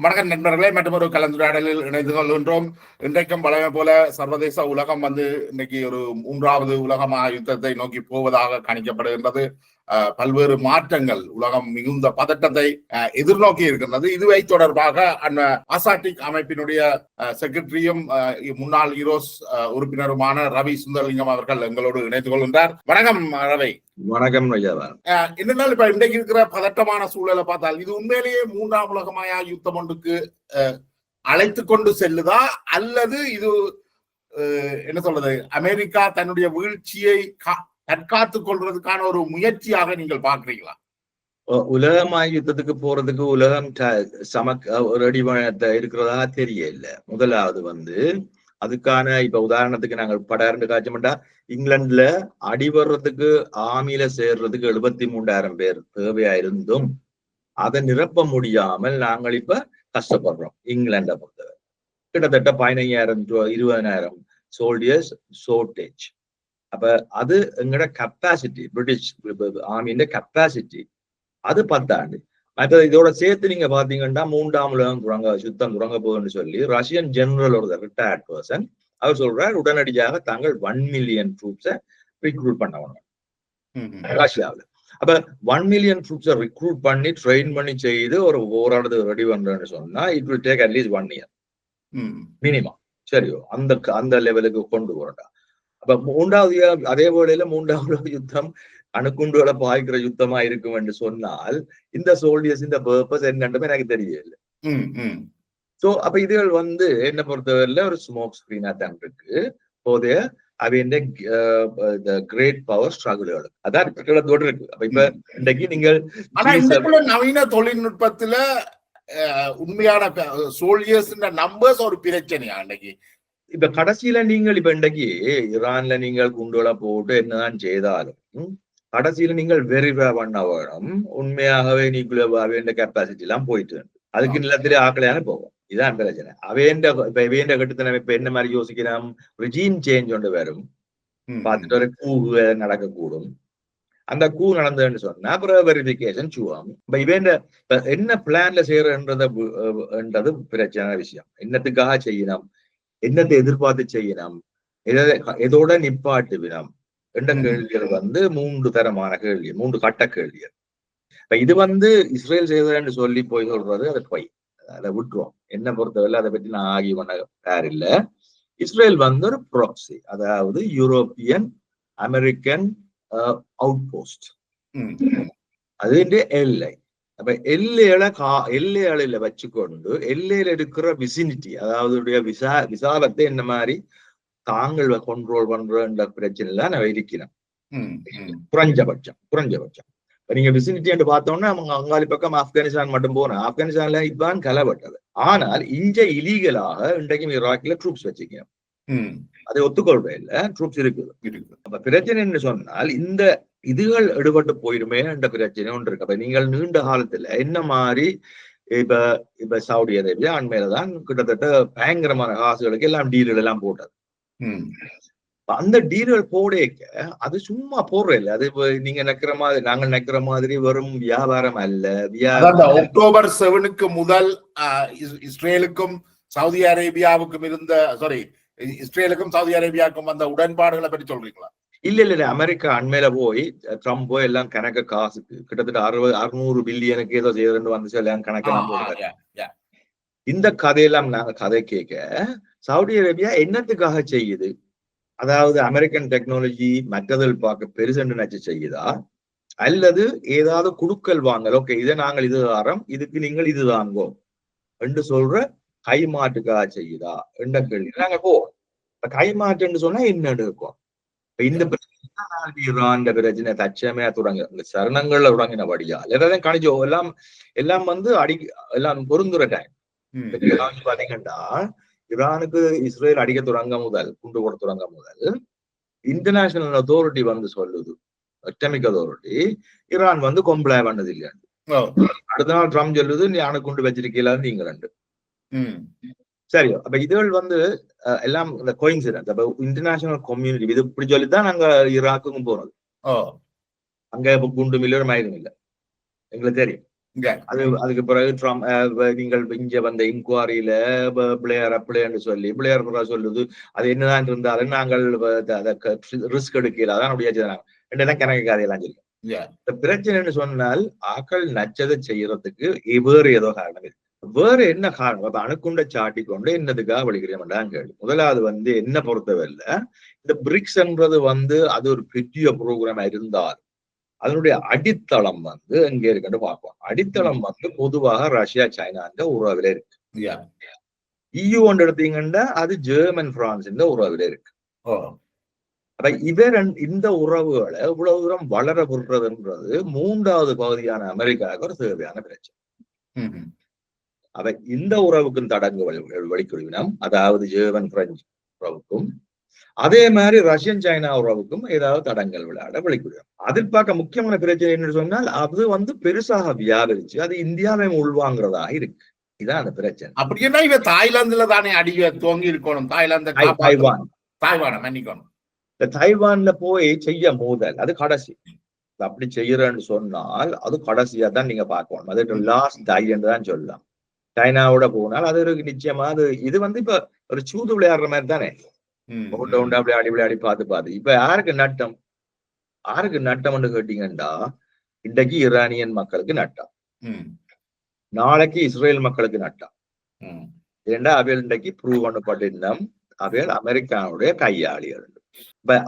வணக்கம் நண்பர்களே, மற்றும் ஒரு கலந்துரையாடலில் இணைந்து கொள்கின்றோம். இன்றைக்கும் பழைய போல சர்வதேச உலகம் இன்னைக்கு ஒரு 3வது உலக யுத்தத்தை நோக்கி போவதாக கணிக்கப்படுகின்றது. பல்வேறு மாற்றங்கள், உலகம் மிகுந்த பதட்டத்தை எதிர்நோக்கி இருக்கின்றது. இதுவை தொடர்பாக அசாட்டிக் அமைப்பினுடைய செக்ரட்டரியும் முன்னாள் ஈரோஸ் உறுப்பினருமான ரவி சுந்தரலிங்கம் அவர்கள் எங்களோடு இணைத்துக் கொள்கின்றார். வணக்கம் ரவி. வணக்கம். என்னென்னால் இப்ப இன்றைக்கு இருக்கிற பதட்டமான சூழலை பார்த்தால் இது உண்மையிலேயே 3ஆம் உலகமாயா யுத்தம் ஒன்றுக்கு அழைத்து கொண்டு செல்லுதா, அல்லது இது என்ன சொல்றது, அமெரிக்கா தன்னுடைய வீழ்ச்சியை தற்காத்துக் கொள்றதுக்கான ஒரு முயற்சியாக நீங்கள் பாக்குறீங்களா? உலகமாய் யுத்தத்துக்கு போறதுக்கு உலகம் ரெடி இருக்கிறதா தெரியல. முதலாவது அதுக்கான இப்ப உதாரணத்துக்கு நாங்கள் படம் காட்சமெண்டா இங்கிலாந்துல அடிவர்றதுக்கு ஆமியில சேர்றதுக்கு 73,000 பேர் தேவையா இருந்தும் அதை நிரப்ப முடியாமல் நாங்கள் இப்ப கஷ்டப்படுறோம். இங்கிலாண்டை பொறுத்தவரை கிட்டத்தட்ட 15,000 to 20,000 சோல்டியர்ஸ் ஷோர்டேஜ். அப்ப அது எங்களோட கெப்பாசிட்டி, பிரிட்டிஷ் ஆர்மியின் கெப்பாசிட்டி அது 10 ஆண்டு. மற்றது இதோட சேர்த்து நீங்க பாத்தீங்கன்னா 3ஆம் உலகம் யுத்தம் தொடங்க போகுதுன்னு சொல்லி ரஷ்யன் ஜெனரல் ஒரு ரிட்டையர்ட் பர்சன் அவர் சொல்றார், உடனடியாக தாங்கள் 1 மில்லியன் ட்ரூப்ஸை ரிக்ரூட் பண்ணணும் ரஷ்யாவில். அப்ப 1 மில்லியன் ட்ரூப்ஸை ரிக்ரூட் பண்ணி ட்ரெயின் பண்ணி செய்து ஒரு போராட்டத்தை ரெடி பண்றேன்னு சொன்னா it will take at least 1 year minimum. சரியோ, அந்த லெவலுக்கு கொண்டு போறா. அப்ப 3வது அதே வேளையில 3வது யுத்தம் அணுக்குண்டுகளை பாய்க்கிற யுத்தமா இருக்கும் என்று சொன்னால் இந்த சோல்டியர்ஸ் இந்த பர்பஸ் என்னன்னு எனக்கு தெரியல. சோ அப்ப இதுகள் என்ன பொறுத்தவரையில ஒரு ஸ்மோக் ஸ்கிரீனா தான் இருக்கு. போதே அவையின் கிரேட் பவர் ஸ்ட்ரகிள்கள் அதான் கிட்டத்தோடு இருக்கு. அப்ப இப்ப இன்றைக்கு நீங்கள் நவீன தொழில்நுட்பத்துல உண்மையான சோல்ஜர்ஸ் நம்பர்ஸ் ஒரு பிரச்சனையா இன்னைக்கு? இப்ப கடைசியில நீங்கள் இப்ப இன்றைக்கு ஈரான்ல நீங்கள் குண்டுகளை போட்டு என்னதான் செய்தாலும் கடைசியில நீங்கள் வெரிஃபை பண்ண வேணும் உண்மையாகவே நியூக்ளியர் கெப்பாசிட்டி எல்லாம் போயிட்டு அதுக்கு நிலத்திலே ஆக்கலையான போகும். இதான் பிரச்சனை. இவையண்ட கட்டுத்தனம் இப்ப என்ன மாதிரி யோசிக்கிறோம், ரிஜீம் சேஞ்ச் ஒன்று வரும், பார்த்துட்டு ஒரு கூ நடக்கக்கூடும். அந்த கூ நடந்ததுன்னு சொன்னா அப்புறம் வெரிஃபிகேஷன் சுவாம். இப்ப இவன் என்ன பிளான்ல செய்யறன்றது பிரச்சனை விஷயம். என்னத்துக்காக செய்யணும், என்னத்தை எதிர்பார்த்து செய்யணும், எதோட நிப்பாட்டு வினம் என்ற கேள்விகள் 3 தரமான கேள்வி, 3 கட்ட கேள்விகள். இப்ப இது இஸ்ரேல் செய்ததுன்னு சொல்லி போய் சொல்றது அது போய் அதை விட்டுருவோம். என்ன பொறுத்தவரை அதை பற்றி நான் ஆகி பண்ண பேர் இல்ல. இஸ்ரேல் ஒரு ப்ராக்சி, அதாவது யூரோப்பியன் அமெரிக்கன் அவுட் போஸ்ட், அது எல்லை. அப்ப எல்லையில வச்சுக்கொண்டு எல்லையில இருக்கிற விசினிட்டி, அதாவது விசாலத்தை என்ன மாதிரி தாங்கள் கண்ட்ரோல் பண்ற பிரச்சனை நான் இருக்கிறேன். குறைஞ்சபட்சம் நீங்க விசினிட்டி பார்த்தோம்னா அவங்க அங்காளி பக்கம் ஆப்கானிஸ்தான் மட்டும் போனேன். ஆப்கானிஸ்தான்ல இதான் கலப்பட்டது. ஆனால் இங்க இலீகலாக இன்றைக்கும் ஈராக்ல ட்ரூப்ஸ் வச்சுக்கணும், அதை ஒத்துக்கொள்வே இல்ல, ட்ரூப்ஸ் இருக்குது. அப்ப பிரச்சனை என்ன சொன்னால் இந்த இதுகள் எடுபட்டு போயிருமே என்ற பிரச்சனை ஒன்று இருக்கு. அப்ப நீங்கள் நீண்ட காலத்துல என்ன மாதிரி இப்ப சவுதி அரேபியா அண்மையிலதான் கிட்டத்தட்ட பயங்கரமான காசுகளுக்கு எல்லாம் டீல்கள் எல்லாம் போட்டது. அந்த டீல்கள் போடேக்க அது சும்மா போடுற இல்ல, அது நீங்க நினைக்கிற மாதிரி நாங்கள் நினைக்கிற மாதிரி வெறும் வியாபாரம் அல்ல. அக்டோபர் 7 முதல் இஸ்ரேலுக்கும் சவுதி அரேபியாவுக்கும் இஸ்ரேலுக்கும் சவுதி அரேபியாவுக்கும் வந்த உடன்பாடுகளை பற்றி சொல்றீங்களா? இல்ல அமெரிக்கா அண்மையில போய் ட்ரம்ப் போய் எல்லாம் கணக்கு காசுக்கு கிட்டத்தட்ட 600 பில்லியனுக்கு ஏதோ செய்யறது வந்துச்சு எல்லாம் கணக்கெல்லாம் போடுறாங்க. இந்த கதையெல்லாம் நாங்க கதை கேட்க சவுதி அரேபியா என்னத்துக்காக செய்யுது, அதாவது அமெரிக்கன் டெக்னாலஜி மற்றதில் பார்க்க பெருசென்று நினைச்சு செய்யுதா, அல்லது ஏதாவது குடுக்கல் வாங்கல், ஓகே இதை நாங்கள் இது தரோம் இதுக்கு நீங்கள் இது தாங்கோ என்று சொல்ற கைமாட்டுக்காக செய்யுதா என்ற கேள்வி நாங்க போவோம். கைமாட்டுன்னு சொன்னா என்ன இருக்கும்? இந்த பிரச்சனை ஈரான் பிரச்சனை தச்சமே தொடங்க சரணங்கள்ல தொடங்கினபடியால் ஏதாவது கணிச்சோ எல்லாம் எல்லாம் பொருந்துற டைம் பாத்தீங்கன்னா ஈரானுக்கு இஸ்ரேல் அடிக்க தொடங்க முதல், குண்டு போட தொடங்க முதல் இன்டர்நேஷனல் அத்தாரிட்டி சொல்லுது, அட்டமிக் அத்தாரிட்டி, ஈரான் கொம்பளை பண்ணது இல்லையாண்டு. அடுத்த நாள் ட்ரம்ப் சொல்லுது நீ அணுக்குண்டு வச்சிருக்கீங்களா இங்கிலாந்து. சரியோ, அப்ப இதுகள் எல்லாம் இந்த கோயின்சிடன்ஸ். அப்ப இன்டர்நேஷனல் கம்யூனிட்டி இது இப்படி சொல்லித்தான் நாங்க ஈராக்குக்கும் போனது. அங்க குண்டு மில்லியன் மயக்கம் இல்லை எங்களுக்கு தெரியும். அதுக்கு பிறகு நீங்கள் இங்க வந்த இன்குவாரியில பிள்ளையார் சொல்லி பிள்ளையார் சொல்லுது அது என்னதான் இருந்தாலும் நாங்கள் ரிஸ்க் எடுக்கல அதான் அப்படியே கணக்கு கதையெல்லாம் சொல்லி இந்த பிரச்சனைன்னு சொன்னால் ஆக்கள் நச்சதை செய்யறதுக்கு வேறு ஏதோ காரணம் இருக்கு. வேற என்ன காரணம்? அணுக்குண்ட சாட்டி கொண்டு என்னதுக்காக வலிக்கிறேன் கேள்வி. முதலாவது என்ன பொறுத்தவரை இந்த பிரிக்ஸ்ன்றது அது ஒரு பெரிய ப்ரோக்ராமா இருந்தால் அதனுடைய அடித்தளம் எங்க இருக்குன்னு பார்ப்போம். அடித்தளம் பொதுவாக ரஷ்யா சைனா உறவுல இருக்கு. EU ஒன்று எடுத்தீங்கன்னா அது ஜெர்மன் பிரான்ஸ் உறவுல இருக்கு. அப்ப இந்த உறவுகளை இவ்வளவு தூரம் வளர விடுறதுன்றது மூன்றாவது பகுதியான அமெரிக்காவுக்கு ஒரு தேவையான பிரச்சனை. அப்ப இந்த உறவுக்கும் தடங்கு வழிக்குழுவினம், அதாவது ஜெர்மன் பிரெஞ்சு உறவுக்கும் அதே மாதிரி ரஷ்யன் சைனா உறவுக்கும் ஏதாவது தடங்கள் விளையாட வழிக்குழுவினம். அதில் பார்க்க முக்கியமான பிரச்சனை என்று சொன்னால் அது பெருசாக வியாபரிச்சு அது இந்தியாவை உள்வாங்கிறதா இருக்கு. இதான் அந்த பிரச்சனை. அப்படின்னா இவ தாய்லாந்துல தானே அடிக்க துவங்கி இருக்கணும். தாய்வான மன்னிக்கணும். தைவான்ல போய் செய்ய மோதல் அது கடைசி. அப்படி செய்யறேன்னு சொன்னால் அது கடைசியா தான் நீங்க பார்க்கணும். அது லாஸ்ட் டைன்னு தான் சொல்லலாம். சைனாவோட போனால் அது ஒரு நிச்சயமா இது இப்ப ஒரு சூது விளையாடுற மாதிரி தானே. விளையாடி பார்த்து இப்ப யாருக்கு நட்டம்னு கேட்டீங்கன்னா இன்றைக்கு ஈரானியன் மக்களுக்கு நட்டம், நாளைக்கு இஸ்ரேல் மக்களுக்கு நட்டம். ஏண்டா அவையில் இன்றைக்கு ப்ரூவ் பண்ணப்பட்டிருந்தோம் அவையில் அமெரிக்காவுடைய கையாளிகள்.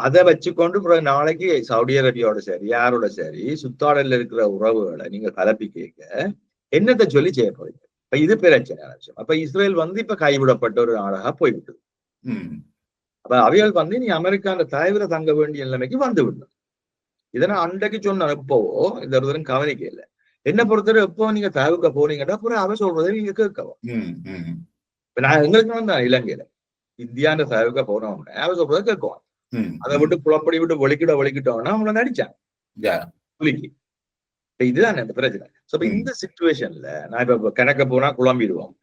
அதை வச்சுக்கொண்டு நாளைக்கு சவுதி அரேபியாவோட சரி யாரோட சரி சுத்தாடல இருக்கிற உறவுகளை நீங்க கலப்பி கேட்க என்னத்தை சொல்லி செய்ய போறீங்க? இப்ப இது பிரச்சனை. அப்ப இஸ்ரேல் இப்ப கைவிடப்பட்ட ஒரு நாடாக போய்விட்டது. அப்ப அவைகள் நீ அமெரிக்கான தவிர தங்க வேண்டிய நிலைமைக்கு விடணும். இதனா அன்றைக்கு சொன்ன எப்பவோ இந்த ஒரு தரம் கவனிக்க இல்லை. என்ன பொறுத்தவரை எப்போ நீங்க தவிர்க்க போனீங்கன்னா அப்புறம் அவ சொல்றதை நீங்க கேட்கவும். இப்ப நான் எங்களுக்கு இலங்கையில இந்தியாண்ட தவிர்க்க போனோம்னா அவ சொல்றதை கேட்குவான். அதை விட்டு குழப்படி விட்டு ஒழிக்கிட்டோம்னா அவங்கள நடிச்சாங்க. இதுதான் இந்த பிரச்சனை. இந்த சிச்சுவேஷன்ல நான் இப்ப கணக்க போனா குழம்பிடுவோம்.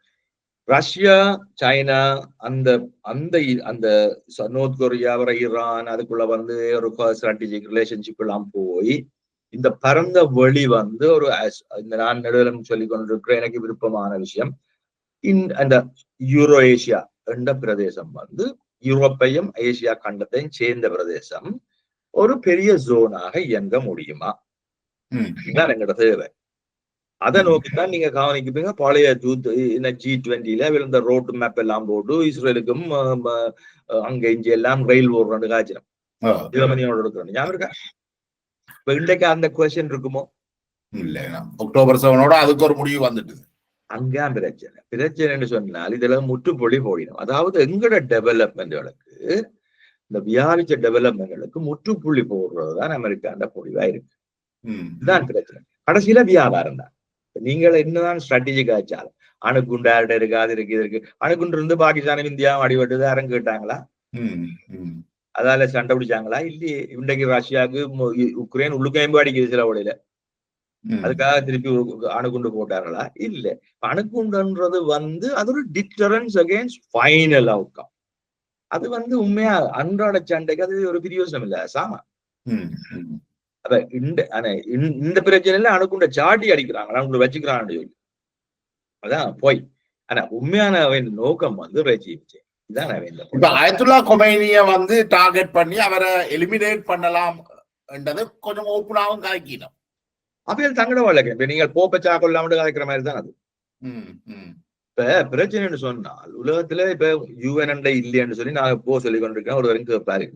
ரஷ்யா சைனா அந்த அந்த அந்த நோர்த் கொரியா வர ஈரான் அதுக்குள்ள ஒரு ஸ்ட்ராட்டஜிக் ரிலேஷன்ஷிப் எல்லாம் போய் இந்த பரந்த வழி ஒரு இந்த நான் நடுவில் சொல்லிக் கொண்டிருக்கிற எனக்கு விருப்பமான விஷயம் அந்த யூரோ ஏசியா என்ற பிரதேசம் யூரோப்பையும் ஏசியா கண்டத்தையும் சேர்ந்த பிரதேசம் ஒரு பெரிய ஜோனாக இயங்க முடியுமா? இதுதான் எங்களோட தேவை. அதை நோக்கித்தான் நீங்க கவனிப்பீங்க. பழைய G20ல இந்த ரோட் மேப் எல்லாம் போட்டு இஸ்ரேலுக்கும் அங்க இங்க எல்லாம் ரயில் ஓடுறோம் காய்ச்சிடும் ஜெர்மனியோட எடுக்கிறோம். ஞாபகம் இருக்கா? இப்ப இன்றைக்கு அந்த கொஸ்டின் இருக்குமோ? இல்ல, அக்டோபர் 7 அதுக்கு ஒரு முடிவு வந்துட்டு அங்கா பிரச்சனைன்னு சொன்னால் இதுல முற்றுப்புள்ளி போயிடும். அதாவது எங்கட டெவலப்மெண்ட்களுக்கு இந்த வியாபிச்ச டெவலப்மெண்ட்களுக்கு முற்றுப்புள்ளி போடுறதுதான் அமெரிக்காண்ட முடிவா இருக்கு. இதுதான் பிரச்சனை. கடைசியில வியாபாரம் தான். நீங்கள் என்னதான் ஸ்ட்ராட்டஜிக் ஆச்சாலும் அணுகுண்டு யார்கிட்ட இருக்கு அது இருக்கு இது இருக்கு. அணுகுண்டு இருந்து பாகிஸ்தானும் இந்தியாவும் அடிபட்டது யாரும் கேட்டாங்களா? அதால சண்டை பிடிச்சாங்களா? இல்லையே. இன்றைக்கு ரஷ்யாவுக்கு உக்ரைன் உள்ளுக்கயம்பு அடிக்குது சில வழியில. அதுக்காக திருப்பி அணுகுண்டு போட்டார்களா? இல்ல. அணுகுண்டுன்றது அது ஒரு டிட்டரன்ஸ் அகைன்ஸ்ட் ஃபைனல் அவுட்கம். அது உண்மையா அன்றாட சண்டைக்கு அது ஒரு பிரயோஜனம் இல்ல சாமா. அப்ப இந்த பிரச்சனையில அணுகுண்ட சாட்டி அடிக்கிறாங்க, அணுகுண்டு வச்சுக்கிறான்னு சொல்லி அதான் போய். ஆனா உண்மையான நோக்கம் ரெஜீம் சேஞ்ச். இதான் இப்ப அயத்துல்லா கொமைனிய டார்கெட் பண்ணி அவரை எலிமினேட் பண்ணலாம் என்றது கொஞ்சம் ஓப்பனாகவும் கலக்கினோம். அவையில் தங்கட வழக்கு. இப்ப நீங்கள் போப்ப சாக்கொள்ளாம கலைக்கிற மாதிரி தான் அது. இப்ப பிரச்சனைன்னு சொன்னால் உலகத்துல இப்ப UN இல்லைன்னு சொல்லி நான் சொல்லிக் கொண்டிருக்கேன். ஒரு வரைக்கும் கேட்பாரு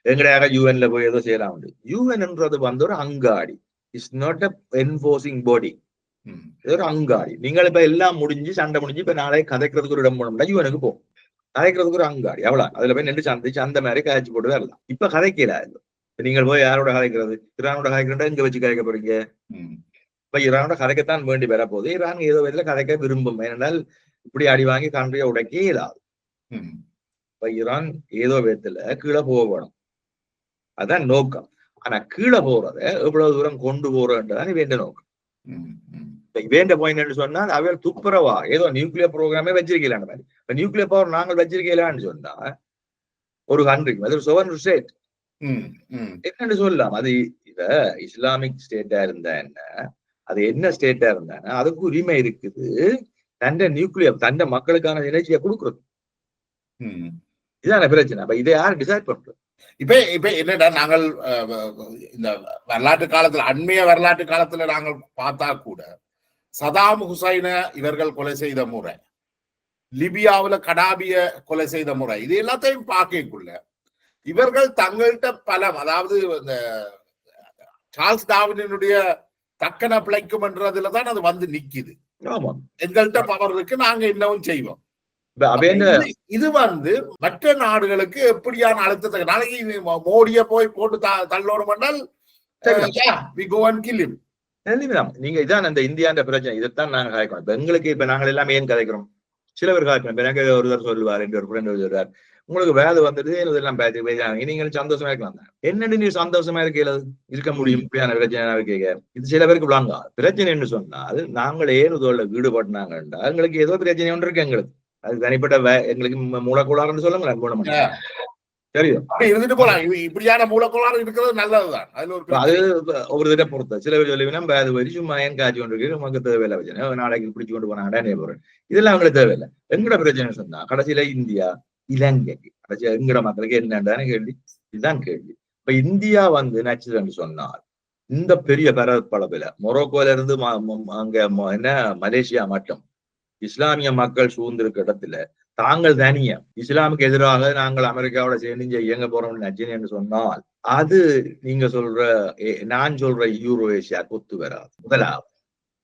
எங்கடையாக யூஎன்ல போய் ஏதோ செய்யலாம். யூஎன்ன்றது ஒரு அங்காடி. இட்ஸ் நாட் அ என்ஃபோர்சிங் பாடி. இது ஒரு அங்காடி. நீங்கள் இப்ப எல்லாம் முடிஞ்சு சண்டை முடிஞ்சு இப்ப நாளை கதைக்கிறதுக்கு ஒரு இடம் போனோம்னா யூஎனுக்கு போகும். கதைக்கிறதுக்கு ஒரு அங்காடி அவ்வளவு. அதுல போய் நின்று சந்திச்சு அந்த மாதிரி கதைச்சு போட்டு வரலாம். இப்ப கதைக்கல. நீங்கள் போய் யாரோட கதைக்கிறது? ஈரானோட கதைக்கிறா இங்க வச்சு கதைக்க போறீங்க. இப்ப ஈரானோட கதைக்கத்தான் வேண்டி வர போகுது. ஈரான் ஏதோ விதத்துல கதைக்க விரும்பும். ஏனென்றால் இப்படி அடி வாங்கி கன்றியை உடைக்கே இயலாது. இப்ப ஈரான் ஏதோ விதத்துல கீழே போக வேணும். அதான் நோக்கம். ஆனா கீழே போறத எவ்வளவு தூரம் கொண்டு போறதுன்றதான் வேண்ட நோக்கம். வேண்ட பாயிண்ட் சொன்னால் அவையில் துப்புரவா ஏதோ நியூக்ளியர் ப்ரோக்ராமே வச்சிருக்கலான மாதிரி. இப்ப நியூக்ளியர் பவர் நாங்கள் வச்சிருக்கலான்னு சொன்னா ஒரு கண்ட்ரிக்கு அது ஒரு சோவரன் ஸ்டேட் என்னன்னு சொல்லலாம். அது இத இஸ்லாமிக் ஸ்டேட்டா இருந்தா என்ன, அது என்ன ஸ்டேட்டா இருந்தாங்கன்னா அதுக்கு உரிமை இருக்குது தண்ட நியூக்ளியர் தண்ட மக்களுக்கான எனர்ஜியை கொடுக்குறது. இதான பிரச்சனை. அப்ப இதை யாரு டிசைட் பண்றது? இப்ப என்னடா நாங்கள் இந்த வரலாற்று காலத்துல அண்மைய வரலாற்று காலத்துல நாங்கள் பார்த்தா கூட சதாம் ஹுசைன இவர்கள் கொலை செய்த முறை, லிபியாவுல கடாபிய கொலை செய்த முறை, இது எல்லாத்தையும் பார்க்கக்குள்ள இவர்கள் தங்கள்கிட்ட பலம், அதாவது இந்த சார்ல்ஸ் டார்வினுடைய தக்கன பிழைக்கும் என்றதுலதான் அது வந்து நிக்குது. எங்கள்கிட்ட பவர் இருக்கு, நாங்க இன்னமும் செய்வோம். இது வந்து மற்ற நாடுகளுக்கு எப்படியான அழுத்தத்தை, நாளைக்கு மோடிய போய் போட்டு தள்ளோடும் என்றால் நீங்க இதான் அந்த இந்தியாண்ட பிரச்சனை. இதைத்தான் நாங்க கதைக்கிறோம். எங்களுக்கு இப்ப நாங்கள் எல்லாம் ஏன் கதைக்கிறோம்? சில பேர் கதைக்கிறோம். எனக்கு ஒருவர் சொல்லுவார், ஒரு ஃப்ரெண்ட் சொல்றாரு, உங்களுக்கு வேலை வந்துட்டு இதெல்லாம் பேசி நீங்கள் சந்தோஷமா இருக்கலாம். என்னன்னு நீ சந்தோஷமா இருக்க முடியும்? இப்படியான பிரச்சனை இருக்கீங்க. இது சில பேருக்கு விளாங்க பிரச்சனை என்று சொன்னால் நாங்கள் ஏறுதோட ஈடுபட்டாங்கன்னா எங்களுக்கு ஏதோ பிரச்சனை ஒன்று இருக்கு. எங்களுக்கு அது தனிப்பட்ட எங்களுக்கு மூலக்கூடாதுன்னு சொல்லுங்க, தெரியும் இருந்துட்டு போலாம். இப்படியான மூலக்கூடாது இருக்கிறது நல்லதுதான். அது ஒரு இதை பொறுத்த சில பேர் சொல்லுவீங்கன்னா அது வரி சும்மா ஏன் காட்சி கொண்டு இருக்கு, நமக்கு தேவையில்லை பிரச்சனை, நாளைக்கு பிடிச்சு கொண்டு போனாங்கடா பொருள், இதெல்லாம் அவங்களுக்கு தேவையில்லை. எங்கட பிரச்சனை சொன்னா கடைசியில இந்தியா இலங்கைக்கு கடைசியா எங்கட மக்களுக்கு என்னண்டான கேள்வி, இதுதான் கேள்வி. இப்ப இந்தியா வந்து நச்சுன்னு சொன்னால் இந்த பெரிய பரப்பளவுல மொரோக்கோல இருந்து அங்க என்ன மலேசியா மட்டும் இஸ்லாமிய மக்கள் சூழ்ந்திருக்க இடத்துல தாங்கள் தனியா இஸ்லாமுக்கு எதிராக நாங்கள் அமெரிக்காவோட சேர்ந்து இயங்க போறோம்னு நச்சினு என்று சொன்னால் அது நீங்க சொல்ற நான் சொல்ற யூரோஏஷியா ஒத்து வராது. முதலாவது.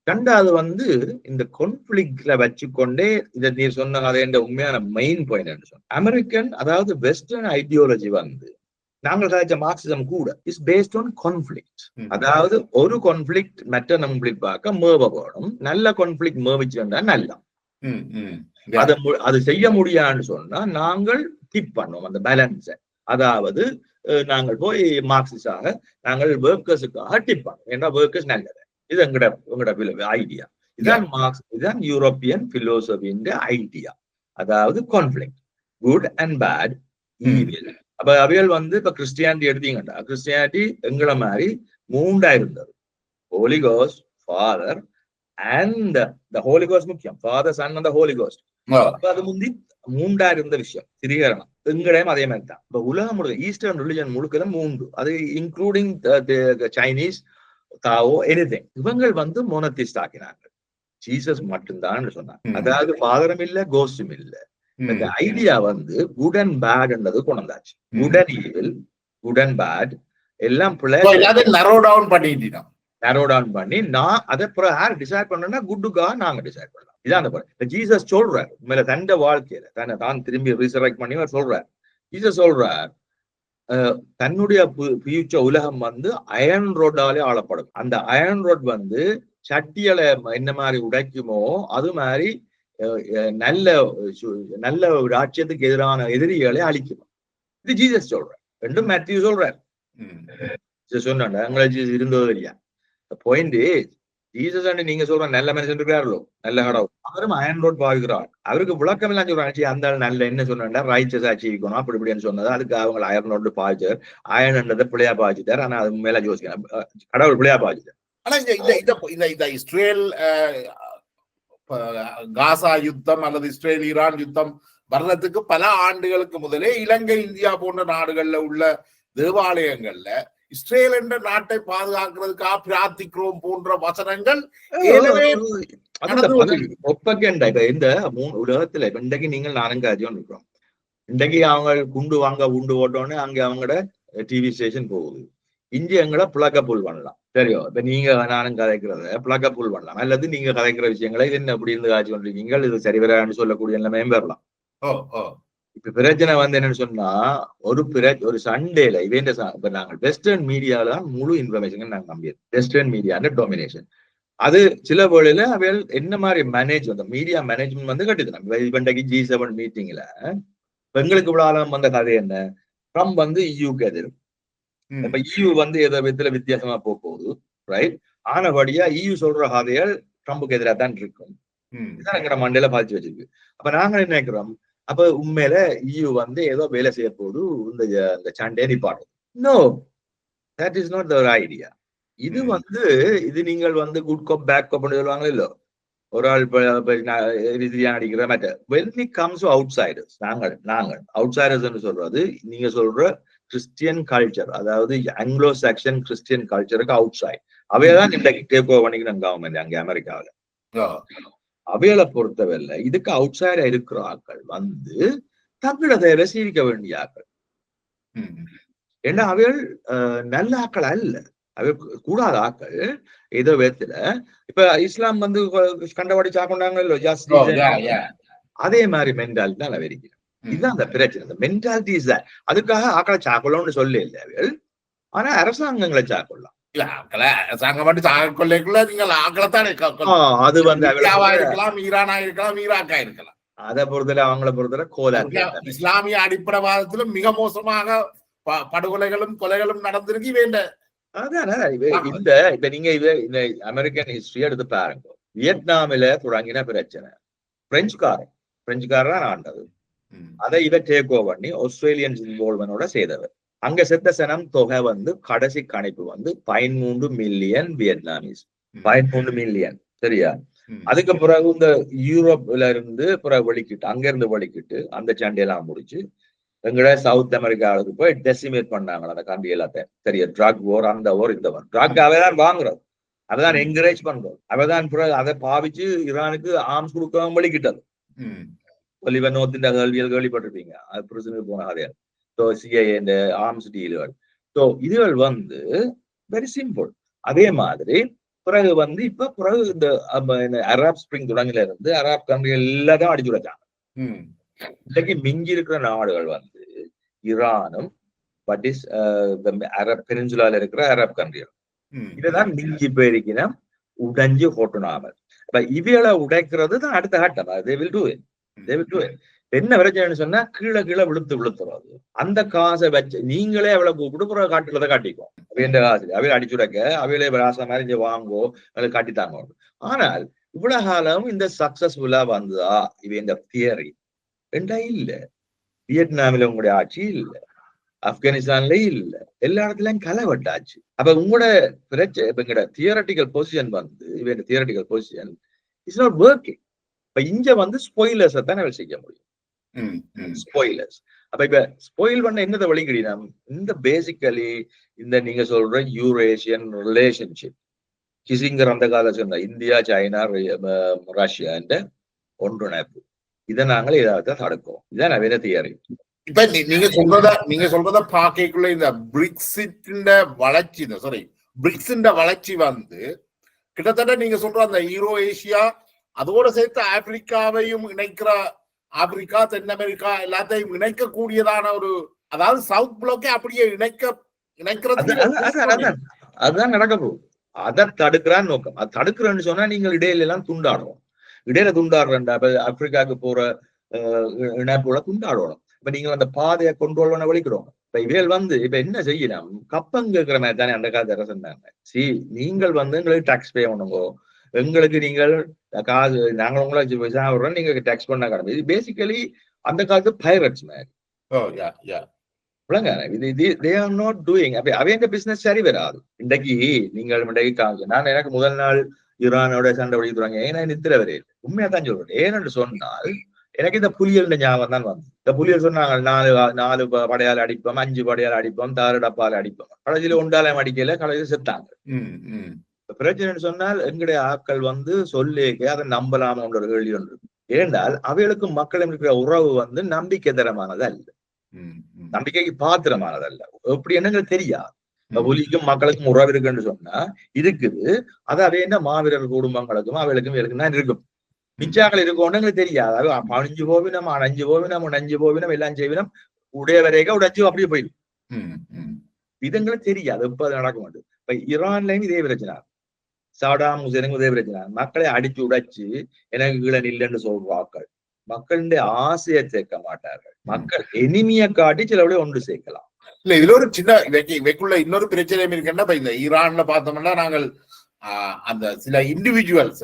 ரெண்டாவது வந்து இந்த கான்ஃபிளிக்ட்ல வச்சுக்கொண்டே இதை நீ சொன்ன அதை என்ற உண்மையான மெயின் பாயிண்ட் என்று சொன்ன அமெரிக்கன், அதாவது வெஸ்டர்ன் ஐடியாலஜி வந்து நாங்கள் கதைச்ச மார்க்சிசம் கூட இஸ் பேஸ்ட் ஆன் கான்ஃபிளிக்ட். அதாவது ஒரு கான்ஃபிளிக்ட் மற்ற கான்ஃபிளிக்ட் பார்க்க மேவப்படும், நல்ல கான்ஃபிளிக்ட் மேவிச்சுட்டா நல்லா. அது செய்ய முடியான்னு சொன்னா நாங்கள் டிப் பண்ணோம் அந்த பேலன்ஸை. அதாவது நாங்கள் போய் மார்க்சிஸாக நாங்கள் ஒர்க்கர்ஸுக்காக டிப் பண்ணோம். ஏன்னா ஒர்க்கர்ஸ் நல்லது. இது எங்கட ஐடியா. இதுதான் மார்க்ஸ், இதுதான் யூரோப்பியன் பிலோசபியின் ஐடியா. அதாவது conflict, good and bad, evil. அப்ப அவைகள் வந்து இப்ப கிறிஸ்டியானிட்டி எடுத்தீங்கடா, கிறிஸ்டியானிட்டி எங்களை மாதிரி மூண்டா இருந்தது. Holy ghost, father and the holy ghost முக்கியம், father son and the holy ghost. அது முந்தி மூண்டா இருந்த விஷயம் திரிகரணம். எங்கடையும் அதே மாதிரி தான். இப்ப உலகம் முழுக்க ஈஸ்டர்ன் ரிலிஜன் முழுக்க மூன்று, அது இன்க்ளூடிங் சைனீஸ், தாவோ, எனிதிங். இவங்கள் வந்து மோனோதிஸ்ட் ஆக்கினாங்க. ஜீசஸ் மட்டும்தான் சொன்னாங்க. அதாவது ஃபாதரும் இல்ல, கோஸ்டும் இல்ல. இந்த ஐடியா வந்து குட் அண்ட் பேட்ன்றது கொண்டு வந்தாச்சு. Good and evil, good and bad எல்லாம் நரோ டவுன் பண்ணி நான் அதை யார் டிசைட் பண்ணா குட்டுக்கா நாங்க டிசைட் பண்ணலாம். இதான் அந்த பாயிண்ட். ஜீசஸ் சொல்றாரு உண்மையில தண்ட வாழ்க்கையில தன்னை தான் திரும்பி ரீசரெக்ட் பண்ணி சொல்றாரு. ஜீசஸ் சொல்றார் தன்னுடைய ஃபியூச்சர் உலகம் வந்து அயர்ன் ரோடாலே ஆளப்படும். அந்த அயர்ன் ரோட் வந்து சட்டியலை என்ன மாதிரி உடைக்குமோ அது மாதிரி நல்ல ஒரு ராஜ்யத்துக்கு எதிரான எதிரிகளை அழிக்குமா. இது ஜீசஸ் சொல்றார். ரெண்டும் மேத்யூ சொல்றாரு. சொன்னா இருந்ததோ இல்லையா. பாயிண்ட் ஜீசஸ் நீங்க சொல்ற நல்ல மனுஷன் இருக்காரோ, நல்ல கடவுள், அவரும் அயர்ன் ரோட் பாவிக்கிறார். அவருக்கு விளக்கம் எல்லாம் சொல்றாங்க. அந்த நல்ல என்ன சொன்னா ரைச்சஸ் ஆச்சிக்கணும் அப்படி இப்படின்னு சொன்னது. அதுக்கு அவங்க அயர்ன் ரோட் பாவிச்சார். அயர்ன்றதை பிள்ளையா பாவிச்சுட்டார். ஆனா அது மேல யோசிக்கிறேன் கடவுள் பிள்ளையா பாவிச்சுட்டார். ஆனா இந்த இஸ்ரேல் காசா யுத்தம் அல்லது இஸ்ரேல் ஈரான் யுத்தம் வர்றதுக்கு பல ஆண்டுகளுக்கு முதலே இலங்கை, இந்தியா போன்ற நாடுகள்ல உள்ள தேவாலயங்கள்ல இஸ்ரேல் என்ற நாட்டை பாதுகாக்கிறதுக்காக பிரார்த்திக்கிறோம் போன்ற வசனங்கள் இந்த உலகத்துல இன்றைக்கு நீங்கள் நானங்காஜம் இருக்கிறோம். இன்றைக்கு அவங்க குண்டு ஓட்டோன்னு அங்க அவங்களோட டிவி ஸ்டேஷன் போகுது. இஞ்சி எங்களை பிளக்கப்புல் பண்ணலாம். தெரியும். இப்ப நீங்க நானும் கதைக்கிறத பிளக்கப்புல் பண்ணலாம். அல்லது நீங்க கதைக்கிற விஷயங்களை இது என்ன அப்படி இருந்து காட்சி கொண்டிருக்கீங்க, இது சரி வரான்னு சொல்லக்கூடிய எல்லாமே பெறலாம். இப்ப பிரச்சனை வந்து என்னன்னு சொன்னா ஒரு சண்டேல இவன் இப்ப நாங்கள் வெஸ்டர்ன் மீடியால தான் முழு இன்ஃபர்மேஷன் நாங்க நம்பியது. வெஸ்டர்ன் மீடியா டொமினேஷன் அது சில வேளையில அவைகள் என்ன மாதிரி மேனேஜ் வந்து மீடியா மேனேஜ்மெண்ட் வந்து கட்டுது. இவன்றைக்கு G7 மீட்டிங்ல பெண்களுக்கு விழாலம் வந்த கதை என்ன, ட்ரம்ப் வந்து இயூக்கு எதிர். இப்ப EU வந்து ஏதோ விதத்துல வித்தியாசமா போகுது, ரைட்? ஆனபடியா EU சொல்ற கதைகள் ட்ரம்புக்கு எதிராக தான் இருக்கும். இதுதான் எங்கட மண்டையில பாதிச்சு வச்சிருக்கு. அப்ப நாங்க என்ன நினைக்கிறோம், அப்ப உண்மையில EU வந்து ஏதோ வேலை செய்ய போது இந்த சண்டே நிப்பாடும். No, that is not the idea. இது இது நீங்கள் குட் காப் பேக் காப் சொல்லுவாங்களே இல்லோ, ஒரு ஆள் அடிக்கிற மற்ற when it comes to outsiders, நாங்கள் அவுட்சைடர்ஸ் சொல்றது நீங்க சொல்ற கிறிஸ்டியன் கல்ச்சர், அதாவது ஆங்கிலோ சாக்சன் கிறிஸ்டியன் கல்ச்சருக்கு அவுட் சைட் அவையதான் இன்றைக்கு டேக் ஓவர் பண்ணிக்கணும் கவர்மெண்ட் அங்க அமெரிக்காவில. அவைகளை பொறுத்தவரை இதுக்கு அவுட் சைடா இருக்கிற ஆக்கள் தங்கள தேவை சீவிக்க வேண்டிய ஆக்கள். ஏன்னா அவைகள் நல்ல ஆக்கள் அல்ல, அவை கூடாத ஆக்கள். ஏதோ விதத்துல இப்ப இஸ்லாம் கண்டவாடி சாப்பிட்டாங்களோ ஜாஸ்தி, அதே மாதிரி மென்டாலிட்டி தான் அவைக்கிறேன். இதுதான் அந்த பிரச்சனை, இந்த மென்டாலிட்டி இஸ் தட். அதுக்காக ஆக்களை சாக்கொள்ளணும்னு சொல்ல இல்லை அவைகள், ஆனா அரசாங்கங்களை சாக்கொள்ளலாம். அரசாங்கம் மட்டும் சாக்கொள்ளைக்குள்ள நீங்கள் ஆக்களைத்தான் அது இருக்கலாம், ஈரானா இருக்கலாம், ஈராக்கா இருக்கலாம். அதை பொறுத்தல அவங்கள பொறுத்தல கோலா இஸ்லாமிய அடிப்படைவாதத்திலும் மிக மோசமாக படுகொலைகளும் கொலைகளும் நடந்திருக்கு. வேண்ட இப்ப நீங்க இந்த அமெரிக்கன் ஹிஸ்டரி எடுத்து பாருங்க. வியட்நாமில தொடங்கின பிரச்சனை பிரெஞ்சுக்காரன் ஆண்டது, அதை டேக் ஓவர் பண்ணி ஆஸ்திரேலியன்ஸ் இன்வால்வ்மெண்டோட செய்தவர். அங்க செத்த சனம் தொகை கடைசி கணிப்பு 13 மில்லியன் வியட்நாமீஸ், 13 மில்லியன். சரியா? அதுக்கு பிறகு இந்த யூரோப்ல இருந்து பிறகு வெளிக்கிட்டு அங்க இருந்து வெளிக்கிட்டு அந்த சண்டையெல்லாம் முடிச்சு எங்கட சவுத் அமெரிக்காவுக்கு போய் டெசிமேட் பண்ணாங்க அந்த கண்ட்ரி எல்லாத்தையும். சரியா? ட்ரக் ஓர், அந்த ஓர், இந்த ஓர். ட்ரக் அவைதான் வாங்குறது, அவைதான் என்கரேஜ் பண்றது, அவைதான் பிறகு அதை பாவிச்சு ஈரானுக்கு ஆர்ம்ஸ் கொடுக்கவும் வெளிக்கிட்டது. ஒலிவர் நோர்த்தின் கேள்விகள் கேள்விப்பட்டிருப்பீங்க, அது பிரச்சனைக்கு போன அதே. ஸோ சிஐஏ இந்த ஆர்ம்ஸ் டீலுகள், ஸோ இதுகள் வெரி சிம்பிள். அதே மாதிரி பிறகு இப்ப பிறகு இந்த அரப் ஸ்பிரிங் தொடங்கில இருந்து அரப் கண்ட்ரிகள் எல்லாத்தையும் அடிச்சு வச்சாங்க. இன்னைக்கு மிஞ்சி இருக்கிற நாடுகள் ஈரானும் அரப் பெனின்சுலால இருக்கிற அரப் கண்ட்ரிகள், இதுதான் மிஞ்சி போயிருக்கணும் உடைஞ்சு ஓட்டுனாமல். இப்ப இவைகளை உடைக்கிறது தான் அடுத்த கட்டம். they will do it. என்ன பிரச்சனைன்னு சொன்னா கீழே விழுத்துறது. அந்த காசை வச்சு நீங்களே அவ்வளவு கூப்பிட்டு காட்டுறதை காட்டிக்கும். அவைய காசு அவையில அடிச்சுடக்க அவையிலே ராசா மாதிரி இங்க வாங்கோ காட்டித்தாங்க. ஆனால் இவ்வளவு காலம் இந்த சக்சஸ்ஃபுல்லா வந்ததா இவ இந்த தியரி ரெண்டா இல்ல. வியட்நாமில உங்களுடைய ஆட்சி இல்ல, ஆப்கானிஸ்தான்ல இல்ல, எல்லா இடத்துலயும் களைவட்டாச்சு. அப்ப உங்களோட பிரச்சனை இப்ப எங்கட தியரட்டிக்கல் பொசிஷன் இவன் theoretical position is not working. இப்ப இங்க ஸ்பாயிலர்ஸை தான் செய்ய முடியும். ஸ்பாயிலர்ஸ். அப்ப இப்ப ஸ்பாயில் பண்ண என்னதை வழிகிடினா இந்த பேசிக்கலி இந்த நீங்க சொல்ற யூரேஷியன் ரிலேஷன்ஷிப் கிசிங்கர் அந்த காலம் சொன்ன இந்தியா, சைனா, ரஷ்யா என்ற ஒன்றிணைப்பு, இதை நாங்கள் ஏதாவது தடுப்போம். இதான் நவீன தியரி. இப்ப நீங்க சொல்றத பாக்கைக்குள்ள இந்த பிரிக்ஸின் வளர்ச்சி கிட்டத்தட்ட நீங்க சொல்ற அந்த ஈரோ ஏசியா அதோட சேர்த்து ஆப்பிரிக்காவையும் இணைக்கிற, ஆப்பிரிக்கா, தென் அமெரிக்கா எல்லாத்தையும் இணைக்கக்கூடியதான ஒரு, அதாவது சவுத் பிளாக்கே அப்படியே இணைக்கிறது அதுதான் நடக்க போகுது. அதை தடுக்கிறான்னு நோக்கம். அது தடுக்கிறேன்னு சொன்னா நீங்கள் இடையில எல்லாம் துண்டாடுறோம். இடையில துண்டாடுறா ஆப்பிரிக்காவுக்கு போற இணைப்போட துண்டாடுறோம். இப்ப நீங்கள் அந்த பாதையை கொண்டு பண்ண வலிக்கிறோம். இப்ப இவைகள் இப்ப என்ன செய்யலாம், கப்பங்கிற மாதிரி தானே அந்த காலத்து அரசு சொன்னாங்க. நீங்கள் எங்களுக்கு டாக்ஸ் பே பண்ணுங்க, எங்களுக்கு நீங்கள் காசு நாங்க உங்களுக்கு விடுறோம், நீங்க டாக்ஸ் பண்ண கடமை. இது பேசிக்கலி அந்த காலத்து பைரட்ஸ் மாதிரி. அவைய பிசினஸ் சரி வராது. இன்றைக்கு நீங்கள் நான் எனக்கு முதல் நாள் ஈரானோட சண்டை ஒழிக்கிறாங்க, ஏன்னா நித்திர வரையில் உண்மையா தான் சொல்றேன். ஏன்னு சொன்னால் எனக்கு இந்த புலியல் ஞாபகம் தான் வந்து. இந்த புலியல் சொன்னாங்க 4 படையால் அடிப்போம், 5 படையால் அடிப்போம், 6 டப்பால அடிப்போம், கடைசியில 1 அடிக்கல, கடைசியில செத்தாங்க. பிரச்சனை சொன்னால் எங்களுடைய ஆட்கள் சொல்லேக்க அதை நம்பலாம ஒரு கேள்வி ஒன்று. ஏனென்றால் அவைகளுக்கும் மக்களும் இருக்கிற உறவு நம்பிக்கை தரமானது அல்ல, நம்பிக்கைக்கு பாத்திரமானதல்ல. எப்படி என்னங்களுக்கு தெரியாது. புலிக்கும் மக்களுக்கும் உறவு இருக்குன்னு சொன்னா இருக்குது, அது அவை என்ன மாவீரர் குடும்பங்களுக்கும் அவைகளுக்கும் தான் இருக்கும். மிச்சாக்கள் இருக்கோன்னு எங்களுக்கு தெரியாது. அது 15 போவினம், 5 போவினம், 5 போவினம், எல்லாம் செய்வினம், உடைய வரைக்கும் உடைச்சு அப்படியே போயிடும். இதங்களுக்கு தெரியாது, இப்ப அது நடக்க மாட்டேது. இப்ப ஈரான்லயும் இதே பிரச்சனை, சடாம் ஹுசேனுக்கும் இதே பிரச்சனை. மக்களை அடிச்சு உடைச்சு எனக்கு கீழே இல்லைன்னு சொல்றாக்கள் மக்களுடைய ஆசையை சேர்க்க மாட்டார்கள். மக்கள் எனிமியை காட்டி சிலவுடைய ஒன்று சேர்க்கலாம். இல்ல இதுல ஒரு சின்ன இவைக்குள்ள இன்னொரு பிரச்சனை இருக்குன்னா, இப்ப இந்த ஈரான்ல பார்த்தோம்னா நாங்கள் அந்த சில individuals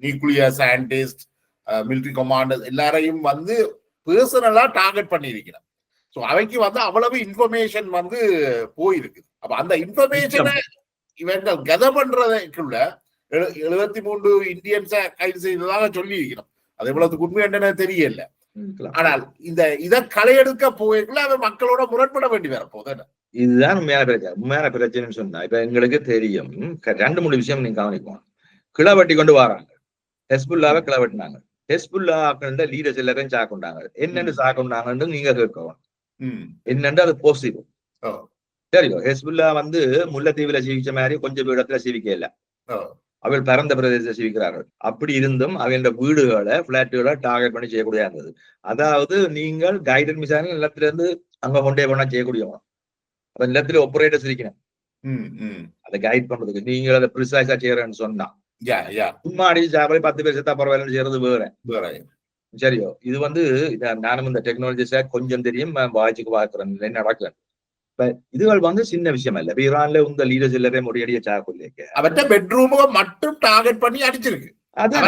nuclear scientist, military commanders எல்லாரையும் பர்சனலா டார்கெட் பண்ணி இருக்கிறோம். சோ அவைக்கு அவ்வளவு இன்ஃபர்மேஷன் போயிருக்கு. அப்ப அந்த இன்ஃபர்மேஷனை இவர்கள் கதை பண்றதுக்குள்ள 73 இந்தியன்ஸை கைது செய்ததாக சொல்லி இருக்கிறோம். அது எவ்வளவுக்கு உண்மை என்னன்னு தெரியல. ஆனால் இதை களையெடுக்க போய்க்குள்ள அவன் மக்களோட முரண்பட வேண்டி வரப்போகுது. இதுதான் உண்மையான பிரச்சனைன்னு சொன்னா இப்ப எங்களுக்கு தெரியும். 2-3 விஷயம் நீங்க கவனிக்கணும். கிளவட்டி கொண்டு வராங்க, ஹெஸ்புல்லாவை கிளவட்டினாங்க. ஹெஸ்புல்லா லீடர்ஸ் எல்லாரையும் சாக்கொண்டாங்க. என்னன்னு சாக்கொண்டாங்கன்னு நீங்க கேட்கணும். என்னன்னு அது பாசிபிள் சரியோ. ஹெஸ்புல்லா முல்லைத்தீவுல சீவிச்ச மாதிரி கொஞ்சம் இடத்துல சீவிக்க இல்ல, அவள் பரந்த பிரதேசத்தை சீவிக்கிறார்கள். அப்படி இருந்தும் அவங்களோட வீடுகளை பிளாட்டுகளை டார்கெட் பண்ணி செய்யக்கூடிய இருந்தது. அதாவது நீங்கள் கைடன் மிசான நிலத்துல இருந்து அங்க கொண்டே போனா செய்யக்கூடியவங்க, அப்ப நிலத்துல ஆபரேட்டர்ஸ் இருக்கணும் அதை கைட் பண்றதுக்கு. நீங்கள் அதை ப்ரிசைஸா செய்யறேன்னு சொன்னா சும்மா அடிச்சு சாப்பிட 10 பேர் செத்தா பரவாயில்ல செய்யறது வேற. சரியோ. இது நானும் இந்த டெக்னாலஜிஸ கொஞ்சம் தெரியும், வாய்ச்சுக்கு பார்க்கிறேன் நடக்கிறேன். இதுகள் சின்ன விஷயம் இல்ல. ஈரான்ல உங்க லீடர்ஸ் எல்லாரையும் முறையடிய சாக்குல்லேக்க அவர்கிட்ட பெட்ரூம் மட்டும் டார்கெட் பண்ணி அடிச்சிருக்கு.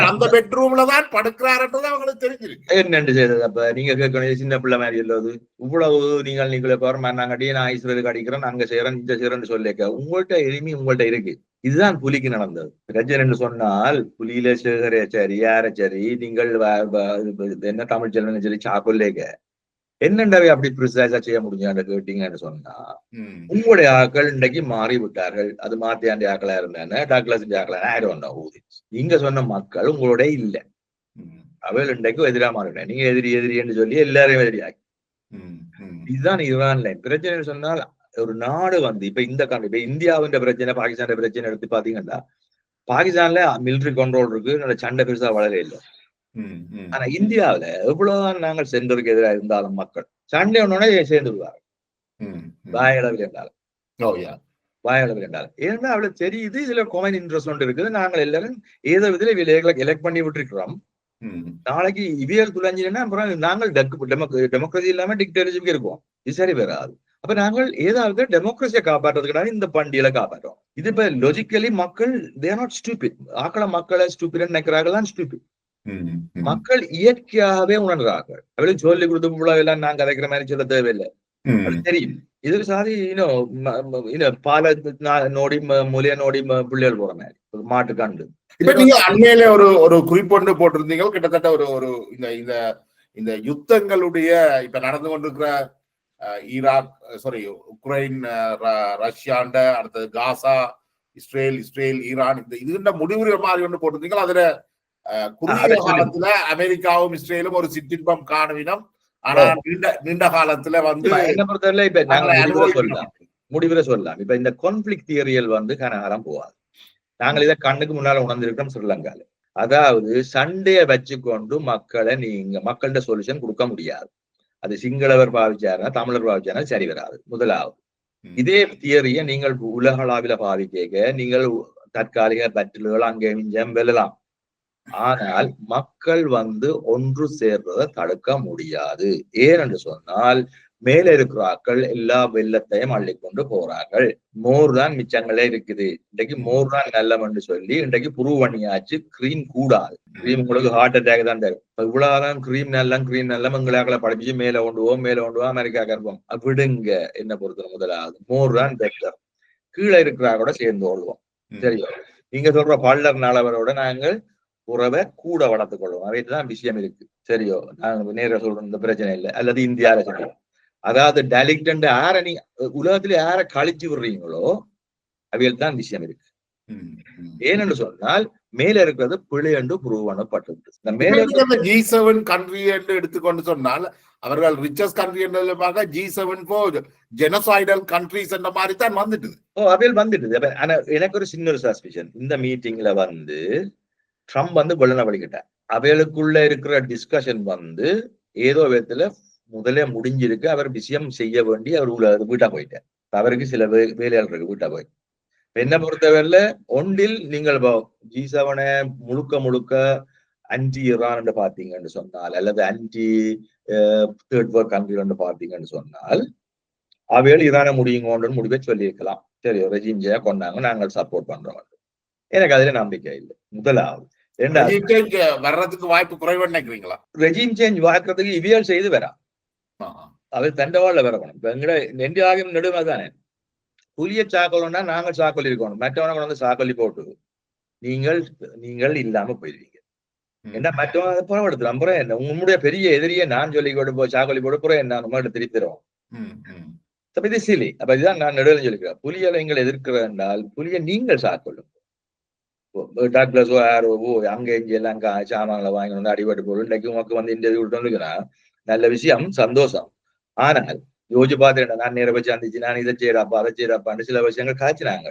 அந்த பெட்ரூம்ல தான் படுக்கிறாருன்றது அவங்களுக்கு தெரிஞ்சிருக்கு. என்னண்டு செய்தது? அப்ப நீங்க கேட்கணும், சின்ன பிள்ளை மாதிரி இல்லது இவ்வளவு நீங்களே கவர்மெண்ட் நாங்க நான் இஸ்ரேலுக்கு அடிக்கிறேன், அங்க செய்யறேன், இந்த செய்யறேன்னு சொல்லிக்க உங்கள்கிட்ட எளிமை உங்கள்கிட்ட இருக்கு. இதுதான் புலிக்கு நடந்தது. பிரச்சனை சொன்னால் புலியில சரி யார சரி நீங்கள் என்ன தமிழ் செல்வன் சொல்லி சாக்குல்லேக்க என்னண்டவே அப்படி ப்ரிசைஸா செய்ய முடியும் கேட்டீங்கன்னு சொன்னா உங்களுடைய ஆக்கள் இன்றைக்கு மாறி விட்டார்கள். அது மாத்தியாண்டி ஆக்களா இருந்தானே, டாக்லஸ் ஆக்களா ஆயிரம் ஊதி. நீங்க சொன்ன மக்கள் உங்களுடைய இல்ல, அவள் இன்றைக்கும் எதிரா மாறிட்டேன். நீங்க எதிரின்னு சொல்லி எல்லாரையும் எதிரியாக்கி. இதுதான் ஈரான்ல பிரச்சனை சொன்னால். ஒரு நாடு இப்ப இந்த இப்ப இந்தியாவின் பிரச்சனை, பாகிஸ்தான் பிரச்சனை எடுத்து பாத்தீங்கன்னா பாகிஸ்தான்ல மிலிட்டரி கண்ட்ரோல் இருக்கு, நல்ல சண்டை பெருசா வளர இல்லை. ஆனா இந்தியாவில எவ்வளவுதான் நாங்கள் சென்றதுக்கு எதிராக இருந்தாலும் மக்கள் சண்டை ஒன்னோட சேர்ந்து விடுவாங்க. வாயளவில் என்றாலும் ஏன்னா அவளுக்கு தெரியுது இதுல காமன் இன்ட்ரெஸ்ட் ஒன்று இருக்குது. நாங்கள் எல்லாரும் ஏதோ விதத்துல எலெக்ட் பண்ணி விட்டுருக்கிறோம். நாளைக்கு இவியல் துளைஞ்சினா அப்புறம் நாங்கள் டெமோக்ரஸி இல்லாம டிக்டேட்டர்ஷிப் இருக்கோம். இது சரி வராது. அப்ப நாங்கள் ஏதாவது டெமோக்ரஸியை காப்பாற்றுறதுக்காக இந்த பண்டிகையில காப்பாற்றோம். இது இப்ப லாஜிக்கலி மக்கள் தேர் நாட் ஸ்டூபிட். மக்களை ஸ்டூபிட் நினைக்கிறார்கள் தான் ஸ்டூபிட். மக்கள் இயற்கையாகவே உணர்றார்கள். அவளுக்கு சொல்லி கொடுத்து எல்லாம் நான் கதைக்கிற மாதிரி சொல்ல தேவையில்லை, தெரியும். இதுக்கு சாதி பால நோடி மூலிய நோடி பிள்ளைகள் போற மாதிரி மாட்டு கண்டு. இப்ப நீங்க அண்மையில ஒரு குறிப்பொண்டு போட்டிருந்தீங்க. கிட்டத்தட்ட ஒரு இந்த யுத்தங்களுடைய இப்ப நடந்து கொண்டிருக்கிற உக்ரைன், ரஷ்யாண்ட, அடுத்தது காசா, இஸ்ரேல், ஈரான், இந்த முடிவுரை மாதிரி ஒன்று போட்டிருந்தீங்க. அதுல குறுகிய காலத்துல அமெரிக்காவும் இஸ்ரேலும் ஒரு சிற்றின்பம் காணவினம், ஆனா நீண்ட காலத்துல என்ன பொறுத்தவரை இப்ப நாங்க முடிவுரை சொல்லலாம். இப்ப இந்த கான்ஃபிளிக்ட் தியரியல் கனகாலம் போகாது. நாங்கள் இதை கண்ணுக்கு முன்னால உணர்ந்திருக்கிறோம் ஸ்ரீலங்கால. அதாவது சண்டையை வச்சுக்கொண்டு மக்கள்கிட்ட சொல்யூஷன் கொடுக்க முடியாது. அது சிங்களவர் பாவிச்சாருன்னா தமிழர் பாவிச்சாருன்னா சரி வராது. முதலாவது இதே தியரிய நீங்கள் உலகளவில் பாவிக்க நீங்கள் தற்காலிக பற்றில்கள் அங்கே மிஞ்சம் வெல்லலாம். ஆனால் மக்கள் ஒன்று சேர்றதை தடுக்க முடியாது. ஏனென்று சொன்னால் மேல இருக்கிறார்கள் எல்லா வெள்ளத்தையும் அள்ளிக்கொண்டு போறார்கள். மோர் தான் மிச்சங்களே இருக்குது. இன்றைக்கு மோர் தான் நல்லம் என்று சொல்லி இன்றைக்கு ப்ரூவ் பண்ணியாச்சு. கிரீம் கூடாது. கிரீம் உங்களுக்கு ஹார்ட் அட்டாக் தான் தரும். இவ்வளவுதான் கிரீம் நல்லம் எங்களாக்களை படிச்சு மேல கொண்டுவோம் அமெரிக்கா கருப்போம் விடுங்க. என்ன பொறுத்த முதலாவது மோர் தான் பெட்டர். கீழே இருக்கிறாரோட சேர்ந்து கொள்வோம். சரியோ. நீங்க சொல்ற பல்லர் நாளவரோட நாங்கள் உறவை கூட வளர்த்துக் கொள்வோம். அவைதான் விஷயம் இருக்கு. சரியோ. நாங்க நேர சொல்றோம், இந்த பிரச்சனை இல்லை. அல்லது இந்தியாவில சொல்றோம். அதாவது டெலிக்டன்ட் யார நீங்க உலகத்துல யார கழிச்சு விடுறீங்களோ அவையில் தான் விஷயம் இருக்கு. ஏனென்று சொன்னால் மேல இருக்கிறது பிழை என்று ப்ரூவ் பண்ணப்பட்டிருக்கு. மேல G7 கண்ட்ரி என்று எடுத்துக்கொண்டு சொன்னால் அவர்கள் ரிச்சஸ்ட் கண்ட்ரி என்று G7 ஜெனோசைடல் கண்ட்ரிஸ் என்ற மாதிரி தான் வந்துட்டு. அவையில் வந்துட்டு. ஆனா எனக்கு ஒரு சின்ன ஒரு சஸ்பிஷன், இந்த மீட்டிங்ல ட்ரம்ப் வெள்ளன வலிக்கிட்டார். அவைகளுக்குள்ள இருக்கிற டிஸ்கஷன் ஏதோ விதத்துல முதலே முடிஞ்சிருக்கு. அவர் விஷயம் செய்ய வேண்டி அவர் வீட்டா போயிட்டார். அவருக்கு சில வேலையாளர் இருக்கு வீட்டா போய். என்ன பொறுத்தவரையில ஒன்றில் நீங்கள் G7 முழுக்க அன்டி ஈரான் பாத்தீங்கன்னு சொன்னால் அல்லது அன்டி தேர்ட் வேர்ல்ட் கண்ட்ரி பாத்தீங்கன்னு சொன்னால் அவைகள் ஈரானை முடியுங்கன்னு முடிவை சொல்லியிருக்கலாம். சரி, ரெஜிம் சேஞ்ச் கொண்டாங்க, நாங்கள் சப்போர்ட் பண்றோம். எனக்கு அதுல நம்பிக்கை இல்லை. முதலாவது. வர்றதுக்கு வாய்ப்பு குறைவு நினைக்கிறீங்களா? ரெஜிம் சேஞ்ச் வாக்குறதுக்கு இவியல் செய்து வரா. அது தண்டவாள வரணும். இப்ப எங்கட இந்தியாவும் நெடுமை தானே. புலிய சாக்கொள்ளா நாங்கள் சாக்கொல்லி இருக்கணும், மற்றவனை வந்து சாக்கொல்லி போட்டு நீங்கள் இல்லாம போயிருவீங்க. என்ன மற்றவங்க புறப்படுத்துறோம் அப்புறம் என்ன உங்களுடைய பெரிய எதிரியை நான் சொல்லி போட்டு சாக்கொல்லி போட்டு புறம் என்ன நம்மகிட்ட திருப்பி தருவோம். இது சிலி. அப்ப இதுதான் நான் நடுவில் சொல்லிக்கிறேன். புலிகளை நீங்கள் எதிர்க்கிற என்றால் புலியை நீங்கள் சாக்கொள்ளும். டாக்டர்ஸோ யாரோ அங்க இங்க எல்லாம் சாமான்களை வாங்கி வந்து அடிபட்டு போடும். இன்னைக்கு உனக்கு வந்து இன்டர்வியூ விட்டுருந்துக்கிறா நல்ல விஷயம், சந்தோஷம். ஆனால் யோசிச்சு பார்த்துட்டேன், நான் நேர வச்சு அந்திச்சு நான் இதை செய்யறாப்பா அதை செய்யறாப்பான்னு சில விஷயங்கள் காய்ச்சினாங்க.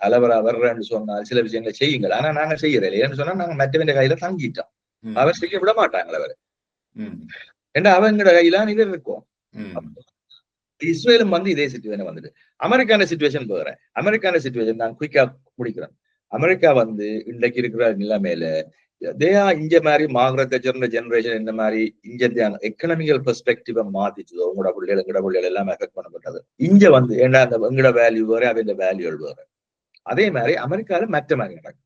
தலைவரா வர்றேன்னு சொன்னால் சில விஷயங்களை செய்யுங்கள், ஆனா நாங்க செய்யறேன் ஏன்னு சொன்னா நாங்க மற்றவங்க கையில தங்கிட்டோம். அவர் செய்ய விட மாட்டாங்களே அவரை. ஏன்னா அவங்களோட கையில இது இருக்கும். இஸ்ரேலும் வந்து இதே சிச்சுவேஷன் வந்துட்டு. அமெரிக்கான சிச்சுவேஷன் வேற. அமெரிக்கான சிச்சுவேஷன் நான் குயிக்கா முடிக்கிறேன். அமெரிக்கா வந்து இன்றைக்கு இருக்கிற நிலைமையில இங்க மாதிரி மார்கரெட் தட்சர் ஜெனரேஷன் இந்த மாதிரி இங்க எக்கனாமிக்கல் பெர்ஸ்பெக்டிவ மாத்திச்சதோ உங்களோட பிள்ளைகள் எங்கட பிள்ளைகள் எல்லாம் எஃபெக்ட் பண்ணப்பட்டது. இங்க வந்து ஏன்னா அந்த எங்கட வேல்யூ வேற அவன் வேல்யூ வேற. அதே மாதிரி அமெரிக்கால மற்ற மாதிரி நடக்குது.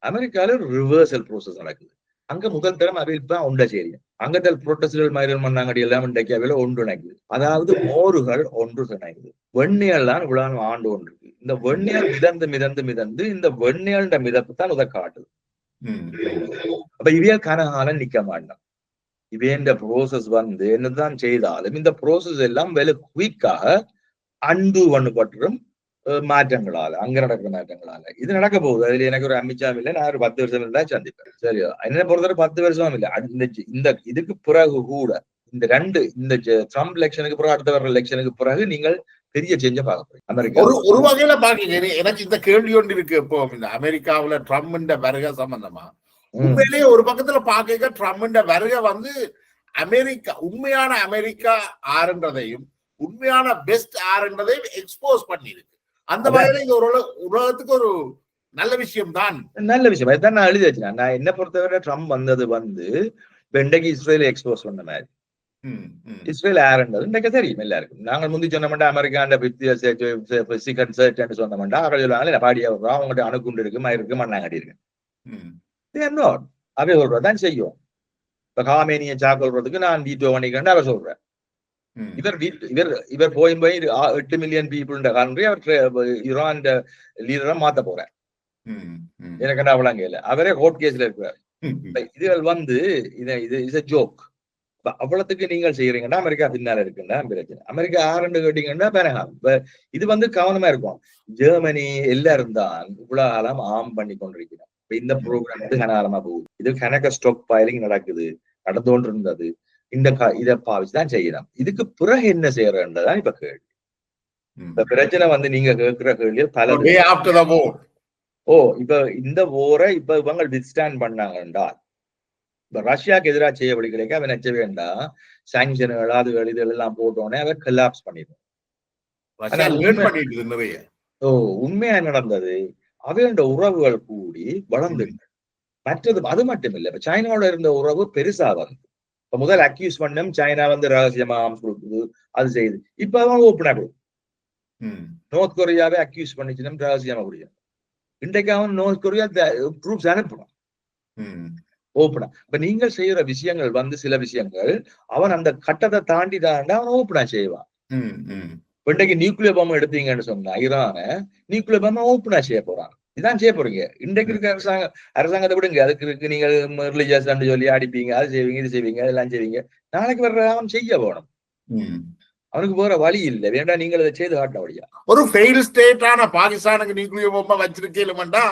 அமெரிக்கால ரிவர்சல் ப்ரோசஸ் நடக்குது. அங்க முதல் தரம் அறிவிப்பா உண்ட சரி அங்கத்தில் புரோட்டஸ்டல் மாதிரி மண்ணாங்கடி எல்லாம் இன்றைக்கு அவையில ஒன்று இணைக்குது. அதாவது மோறுகள் ஒன்று இணைக்குது. வெண்ணியல் தான் இவ்வளவு ஆண்டு ஒன்று இருக்கு. இந்த வெண்ணியல் மிதந்து மிதந்து மிதந்து இந்த வெண்ணியல்ட மிதப்பு தான் உதை காட்டுது. அப்ப இவையல் கனகாலம் நிக்க மாட்டான். இவையன்ற ப்ரோசஸ் வந்து என்னதான் செய்தாலும் இந்த ப்ரோசஸ் எல்லாம் வேலை குயிக்காக அண்டு பண்ணப்பட்டுரும் மாற்றங்களால, அங்க நடக்கிற மாற்றங்களால இது நடக்க போகுது. அதுல எனக்கு ஒரு அமித்ஷா இல்லை, நான் ஒரு 10 வருஷம் இருந்தா சந்திப்பேன். சரியா? என்ன பொறுத்தவரை 10 வருஷம் இல்லை, இந்த இதுக்கு பிறகு கூட இந்த ட்ரம்ப் எலெக்ஷனுக்கு பிறகு அடுத்த வர எலெக்ஷனுக்கு பிறகு நீங்கள் பெரிய சேஞ்ச பார்க்க போறீங்க அமெரிக்கா. ஒரு வகையில பாக்கீங்க. எனக்கு இந்த கேள்வி ஒன்று இருக்கு. இப்போ இந்த அமெரிக்காவுல ட்ரம்ப் வருகை சம்பந்தமா உண்மையிலேயே ஒரு பக்கத்துல பாக்க ட்ரம்ப் வருகை வந்து அமெரிக்கா உண்மையான அமெரிக்கா ஆறுன்றதையும் உண்மையான பெஸ்ட் ஆறுன்றதையும் எக்ஸ்போஸ் பண்ணிருக்கு. அந்த வகையில இது ஒரு உலகத்துக்கு ஒரு நல்ல விஷயம் தான். நல்ல விஷயம் அதுதான் நான் எழுதி வச்சேன். நான் என்ன பொறுத்தவரை ட்ரம்ப் வந்தது வந்து இன்றைக்கு இஸ்ரேல் எக்ஸ்போஸ் பண்ண மாதிரி. இஸ்ரேல் ஆறுன்றது இன்றைக்கு தெரியும் எல்லாருக்கும். நாங்கள் முந்தி சொன்ன மாட்டோம் அமெரிக்காண்ட சீக்ரெட் சர்ச் சொன்ன மாட்டோம். அவர்கள் சொல்லுவாங்க பாடியா வர்றோம், அவங்கள்ட்ட அணுகுண்டு இருக்கு, மயிருக்கு, மண்ணாங்கடி இருக்கு. அவை சொல்றதான் செய்யும். இப்ப காமேனியை சாக்கொள்றதுக்கு நான் வீட்டோ பண்ணிக்கிறேன் அவ சொல்றேன். இவர் போய் 8 மில்லியன் பீப்புள் கண்ட்ரி அவர் ஈரான் லீடரா மாத்த போறேன். எனக்கு என்ன அவளாங்க இல்ல, அவரே கோர்ட் கேஸ்ல இருக்கிறார். இதுகள் வந்து இது ஜோக். அவ்வளவுக்கு நீங்கள் செய்யறீங்கன்னா அமெரிக்கா பின்னால இருக்குன்னா பிரச்சனை. அமெரிக்கா ஆரண்டு கேட்டீங்கன்னா பெனகாம். இது வந்து கவனமா இருக்கும். ஜெர்மனி எல்லாரும் தான் இவ்வளவு காலம் ஆம் பண்ணி கொண்டிருக்கிறோம். இந்த ப்ரோக்ராம் வந்து கனகாலமா போகுது. இது கணக்க ஸ்டாக் பைலிங் நடக்குது, நடந்து கொண்டு இருந்தது. இதை பாவிச்சுதான் செய்யலாம். இதுக்கு பிறகு என்ன செய்யறதுதான் இப்ப கேள்வி. இந்த பிரச்சனை வந்து நீங்க கேட்கிற கேள்வியில் பல இப்ப இந்த ஓரை இப்ப இவங்க வித்ஸ்டாண்ட் பண்ணாங்கன்றா இப்ப ரஷ்யாவுக்கு எதிராக செய்யப்படி கிடைக்க அவன் நினைச்ச வேண்டாம் சாங்ஷன்கள் அதுகள் இதெல்லாம் போட்டோன்னே அவன் கொலாப்ஸ் பண்ணிடுவான். உண்மையா நடந்தது அவன் உறவுகள் கூடி வளர்ந்து. மற்றது அது மட்டும் இல்லை, இப்ப சைனாவோட இருந்த உறவு பெருசா வந்து இப்ப முதல் அக்யூஸ் பண்ணும் சைனா வந்து ரகசியமா ஆர்ம்ஸ் கொடுக்குது அது செய்யுது. இப்ப அவன் ஓப்பனா கொடுக்கும். நார்த் கொரியாவே அக்யூஸ் பண்ணிச்சுன்னா ரகசியமா முடியும். இன்றைக்கு அவன் நார்த் கொரியா ட்ரூப்ஸ் அனுப்பணும் ஓப்பனா. இப்ப நீங்கள் செய்யற விஷயங்கள் வந்து சில விஷயங்கள் அவன் அந்த கட்டத்தை தாண்டி தாண்டா அவன் ஓப்பனா செய்வான். இன்றைக்கு நியூக்ளியர் பாம்பு எடுத்தீங்கன்னு சொன்னா ஈரான நியூக்ளியர் பாம்பு ஓப்பனா செய்ய போறான். இதான் செய்ய போறீங்க. இன்றைக்கு இருக்க அரசாங்கத்தை விடுங்க, அதுக்கு இருக்கு நீங்க ரிலிஜியஸ் சொல்லி அடிப்பீங்க, அது செய்வீங்க, இது செய்வீங்க, அதெல்லாம் செய்வீங்க. நாளைக்கு வர்ற அவன் செய்ய போகணும். அவனுக்கு வேற வழி இல்லை. வேண்டாம் நீங்கள் அதை செய்து காட்ட வழியா. ஒரு ஃபெயில் ஸ்டேட்டான பாகிஸ்தானுக்கு நியூக்ளியர் பாம்பா வச்சிருக்கேன்டா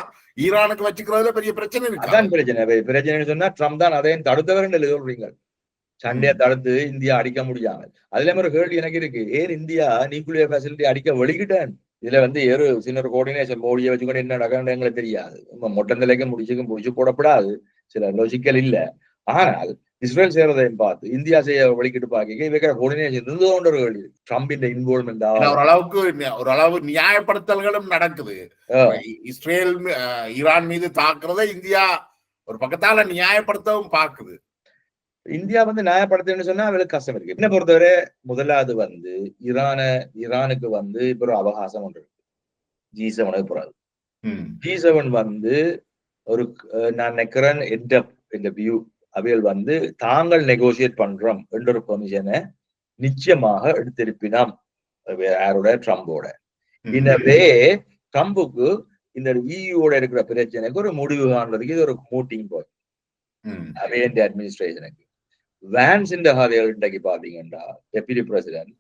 ஈரானுக்கு வச்சுக்கிறதுல பெரிய பிரச்சனை இருக்கு. அதான் பிரச்சனை சொன்னா ட்ரம்ப் தான் அதையும் தடுத்தவர் சொல்றீங்க. சண்டையை தடுத்து இந்தியா அடிக்க முடியாம. அதுல ஒரு கேள்வி எனக்கு இருக்கு, ஏன் இந்தியா நியூக்ளியர் ஃபெசிலிட்டி அடிக்க வலிக்கிட்டேன்? இதுல வந்து சின்ன கோஆர்டினேஷன் மோடியை வச்சுக்கொண்டு என்ன நடக்கணும் எங்களுக்கு தெரியாது. மொட்டை நிலைக்கும் முடிச்சு போடப்படாது, சில லாஜிக்கல் இல்ல. ஆனால் இஸ்ரேல் செய்யறதையும் பார்த்து இந்தியா செய்ய வலிக்கிட்டு பாக்க வைக்கிற கோஆர்டினேஷன் இருந்தது ஒரு கேள்வி. ட்ரம்பின் இன்வால்வ்மெண்ட் ஓரளவு நியாயப்படுத்தல்களும் நடக்குது. இஸ்ரேல் ஈரான் மீது தாக்குறத இந்தியா ஒரு பக்கத்தால நியாயப்படுத்தவும் பாக்குது. இந்தியா வந்து நியாயப்படுத்துன்னு சொன்னா அவளுக்கு கஷ்டம் இருக்கு. என்ன பொறுத்தவரை முதலாவது வந்து ஈரானுக்கு வந்து இப்ப ஒரு அவகாசம் ஒன்று இருக்கு. G7 போறாது. G7 வந்து ஒரு நான் நினைக்கிறேன் இந்த வியூ அவைகள் வந்து தாங்கள் நெகோசியேட் பண்றோம் என்ற ஒரு பெர்மிஷனை நிச்சயமாக எடுத்திருப்பினாம் யாரோட ட்ரம்போட. எனவே ட்ரம்புக்கு இந்த இயூட இருக்கிற பிரச்சனைக்கு ஒரு முடிவு காண்றதுக்கு இது ஒரு மூட்டிங் போய் அவையன் அட்மினிஸ்ட்ரேஷனுக்கு வேன்ஸ் இந்த கதைகள் இன்றைக்கு பாத்தீங்கன்னா டெப்யூட்டி பிரசிடென்ட்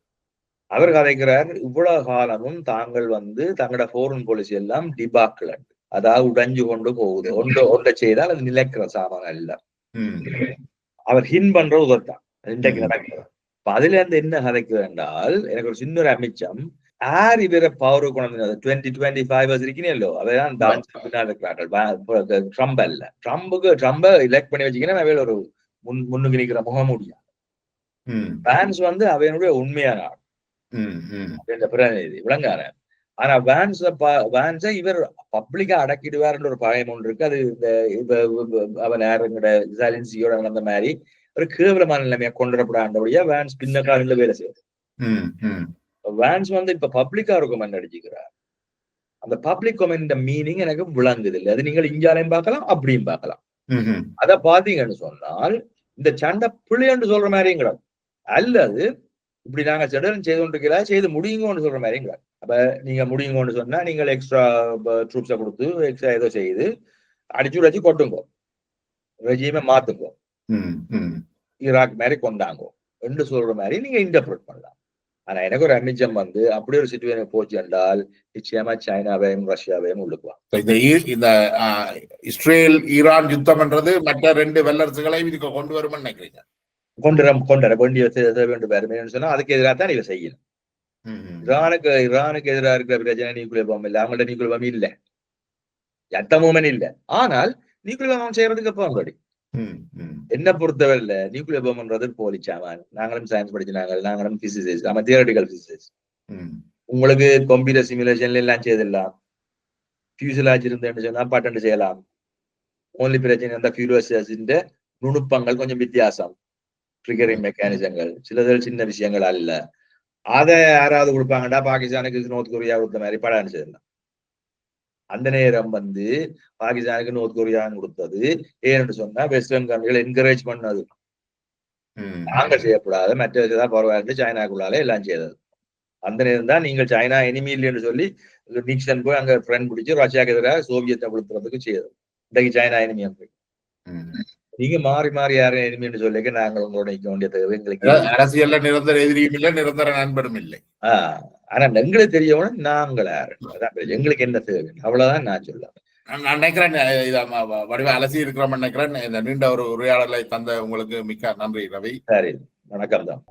அவர் கதைக்கிறார் இவ்வளவு காலமும் தாங்கள் தங்களோட ஃபாரின் பாலிசி எல்லாம் டிபாக்கிள் அதாவது உடைஞ்சு கொண்டு போகுது ஒன்றை செய்தால் அது நிலைக்கிற சாமான் அல்ல அவர் ஹின் பண்ற உதத்தான் இன்றைக்கு நடக்கிறார். அதுல இருந்து என்ன கதைக்குது என்றால் எனக்கு ஒரு சின்ன ஒரு அமைச்சம் யார் இவரை பவர் கொண்டு 2025 இருக்கீங்களோ அதைதான் பின்னால் இருக்கிறார்கள். ட்ரம்ப் அல்ல. ட்ரம்ப எலெக்ட் பண்ணி வச்சுக்கினா அவையில ஒரு முன்னுக்கு நிற்கிற முகமூடியா வேன்ஸ் அவையனுடைய உண்மையான ஆள் பிரதிநிதி விளங்கான. ஆனா வேன்ஸை இவர் பப்ளிக்கா அடக்கிடுவார்ன்ற ஒரு பயம் ஒன்று இருக்கு. அது இந்த அவன் யாருங்கிற சைலன்சியோட நடந்த மாதிரி ஒரு கேவலமான நிலைமையா கொண்டுடப்படாண்டபடியா வேன்ஸ் பின்னக்கால வேலை செய்யுது. வேன்ஸ் இப்ப பப்ளிக்கா ரெக்கமெண்ட் அடிச்சுக்கிறார். அந்த பப்ளிக் கமெண்ட் மீனிங் எனக்கு விளங்குது இல்லை. அது நீங்கள் இஞ்சாலையும் பார்க்கலாம் அப்படியும் பார்க்கலாம். அத பாத்தீங்கன்னு சொன்னால் இந்த சண்டை பிள்ளைன்னு சொல்ற மாதிரியும் கிடையாது, அல்லது இப்படி நாங்க சடன் செய்து கொண்டிருக்கிறா செய்து முடியுங்கன்னு சொல்ற மாதிரியும் கிடையாது. அப்ப நீங்க முடியுங்கன்னு சொன்னா நீங்கள் எக்ஸ்ட்ரா ட்ரூப்ஸை கொடுத்து எக்ஸ்ட்ரா ஏதோ செய்து அடிச்சு வச்சு கொட்டுங்கோ, ரெஜிமை மாத்துங்கோ, ஈராக் மாதிரி கொண்டாங்கோ என்று சொல்ற மாதிரி நீங்க இன்டர்பிரட் பண்ணலாம். ஆனா எனக்கு ஒரு அமிச்சம் அப்படி ஒரு சிச்சுவேஷன் போச்சு என்றால் நிச்சயமா சைனாவையும் ரஷ்யாவையும் உள்ளுக்குவான். இந்த இஸ்ரேல் ஈரான் யுத்தம் என்றது மற்ற ரெண்டு வல்லரசுகளையும் இதுக்கு கொண்டு வரும்னு நினைக்கிறீங்க? கொண்டு வர வேண்டிய வேண்டும் வருமே சொன்னா அதுக்கு எதிராக தான் இவ செய்யணும். ஈரானுக்கு எதிராக இருக்கிற பிரச்சனை நியூக்ளியர் பாம்பு இல்லை, அவங்கள்ட்ட நியூக்ளியர் பாம்பு இல்லை, எந்த மூமெண்ட் இல்லை. ஆனால் நியூக்ளியர் பாம்பு செய்யறதுக்கு அப்போ ரெடி. என்ன பொறுத்தவரையில நியூக்ளியர் பாம்புன்றது போலிச்சாமான். நாங்களும் சயின்ஸ் படிச்சினாங்க, நாங்களும் பிசிசிஸ்ட், நம்ம தியரட்டிக்கல் பிசிசிஸ்ட். உங்களுக்கு கம்ப்யூட்டர் சிமுலேஷன்ல எல்லாம் செய்திடலாம். ஃபியூசலாஜ் இருந்தேன்னு சொன்னா பட்டன் செய்யலாம். ஓன்லி பிரச்சனை அந்த ஃபியூசலாஜின் நுணுப்பங்கள் கொஞ்சம் வித்தியாசம், ட்ரிகரிங் மெக்கானிசங்கள் சிலதில் சின்ன விஷயங்கள் அல்ல. அதை யாராவது கொடுப்பாங்கடா பாகிஸ்தானுக்கு நோர்த் கொரியா கொடுத்த மாதிரி படம் செய்யலாம். அந்த நேரம் பாகிஸ்தானுக்கு நோர்த் கொரியா கொடுத்தது ஏன்னு சொன்னா வெஸ்டர்ன் கண்ட்ரிகள் என்கரேஜ் பண்ணது. நாங்கள் செய்யக்கூடாது, மற்றதான் பரவாயில்ல, சைனாக்குள்ளால எல்லாம் செய்தது. அந்த நேரம் தான் நீங்கள் சைனா எனிமி இல்லைன்னு சொல்லி நிக்சன் போய் அங்க ஃப்ரெண்ட் பிடிச்சி ரஷ்யாவுக்கு எதிராக சோவியத்தை கொடுத்துறதுக்கு செய்தது. இன்றைக்கு சைனா எனிமி அங்கே நீங்க மாறி மாறி யாரும் எனிமின்னு சொல்லிக்க நாங்கள் உங்களோட நிற்க வேண்டிய தேவை எங்களுக்கு. அரசியல்ல நிரந்தர எதிரியும் இல்லை, நிரந்தர நண்பரும் இல்லை. ஆனா எங்களுக்கு தெரியவன நாங்கள் யாரு, எங்களுக்கு என்ன தேவை, அவ்வளவுதான் நான் சொல்ல. நான் நினைக்கிறேன் வடிவ அலசி இருக்கிறோம் நினைக்கிறேன். இந்த நீண்ட ஒரு உரையாடலை தந்த உங்களுக்கு மிக்க நன்றி ரவி. சரி, வணக்கம் தான்.